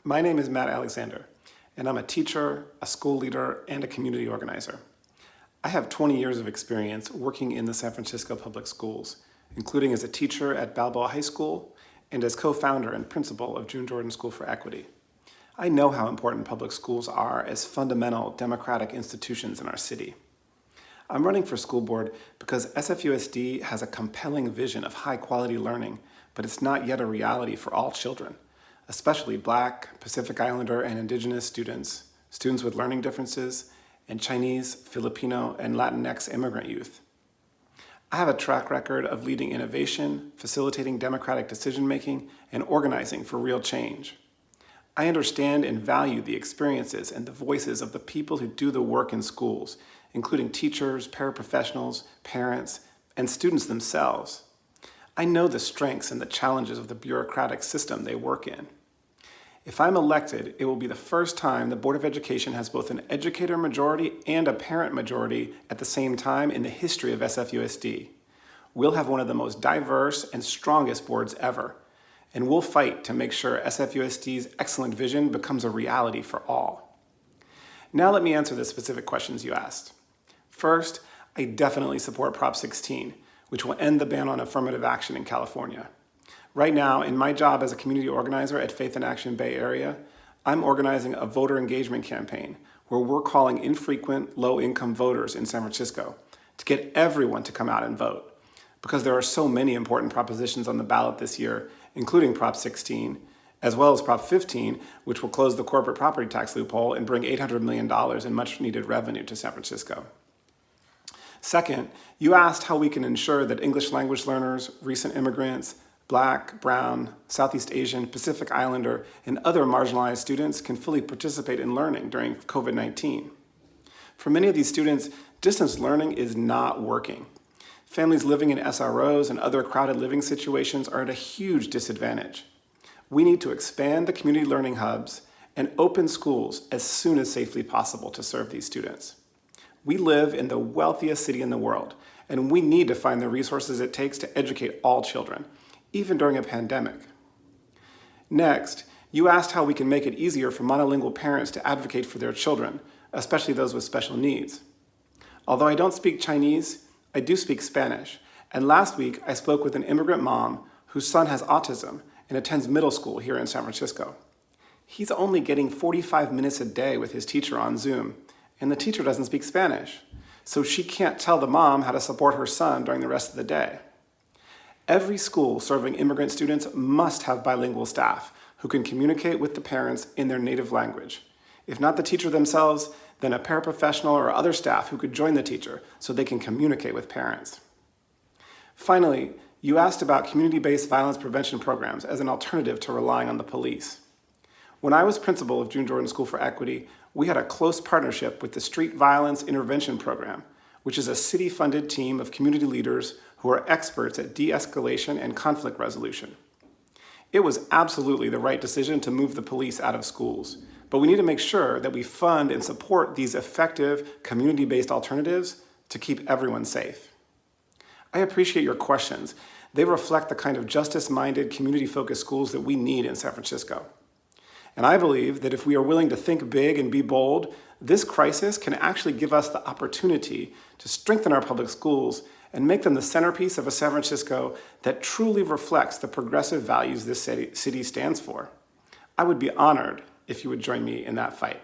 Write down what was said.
My name is Matt Alexander, and I'm a teacher, a school leader, and a community organizer. I have 20 years of experience working in the San Francisco public schools, including as a teacher at Balboa High School and as co-founder and principal of June Jordan School for Equity. I know how important public schools are as fundamental democratic institutions in our city. I'm running for school board because SFUSD has a compelling vision of high-quality learning, but it's not yet a reality for all children, especially Black, Pacific Islander, and Indigenous students, students with learning differences, and Chinese, Filipino, and Latinx immigrant youth. I have a track record of leading innovation, facilitating democratic decision-making, and organizing for real change. I understand and value the experiences and the voices of the people who do the work in schools, including teachers, paraprofessionals, parents, and students themselves. I know the strengths and the challenges of the bureaucratic system they work in. If I'm elected, it will be the first time the Board of Education has both an educator majority and a parent majority at the same time in the history of SFUSD. We'll have one of the most diverse and strongest boards ever, and we'll fight to make sure SFUSD's excellent vision becomes a reality for all. Now let me answer the specific questions you asked. First, I definitely support Prop 16, which will end the ban on affirmative action in California. Right now, in my job as a community organizer at Faith in Action Bay Area, I'm organizing a voter engagement campaign where we're calling infrequent, low-income voters in San Francisco to get everyone to come out and vote, because there are so many important propositions on the ballot this year, including Prop 16, as well as Prop 15, which will close the corporate property tax loophole and bring $800 million in much-needed revenue to San Francisco. Second, you asked how we can ensure that English language learners, recent immigrants, Black, Brown, Southeast Asian, Pacific Islander, and other marginalized students can fully participate in learning during COVID-19. For many of these students, distance learning is not working. Families living in SROs and other crowded living situations are at a huge disadvantage. We need to expand the community learning hubs and open schools as soon as safely possible to serve these students. We live in the wealthiest city in the world, and we need to find the resources it takes to educate all children, even during a pandemic. Next, you asked how we can make it easier for monolingual parents to advocate for their children, especially those with special needs. Although I don't speak Chinese, I do speak Spanish, and last week I spoke with an immigrant mom whose son has autism and attends middle school here in San Francisco. He's only getting 45 minutes a day with his teacher on Zoom, and the teacher doesn't speak Spanish, so she can't tell the mom how to support her son during the rest of the day. Every school serving immigrant students must have bilingual staff who can communicate with the parents in their native language. If not the teacher themselves, then a paraprofessional or other staff who could join the teacher so they can communicate with parents. Finally, you asked about community-based violence prevention programs as an alternative to relying on the police. When I was principal of June Jordan School for Equity, we had a close partnership with the Street Violence Intervention Program, which is a city-funded team of community leaders who are experts at de-escalation and conflict resolution. It was absolutely the right decision to move the police out of schools, but we need to make sure that we fund and support these effective community-based alternatives to keep everyone safe. I appreciate your questions. They reflect the kind of justice-minded, community-focused schools that we need in San Francisco. And I believe that if we are willing to think big and be bold, this crisis can actually give us the opportunity to strengthen our public schools and make them the centerpiece of a San Francisco that truly reflects the progressive values this city stands for. I would be honored if you would join me in that fight.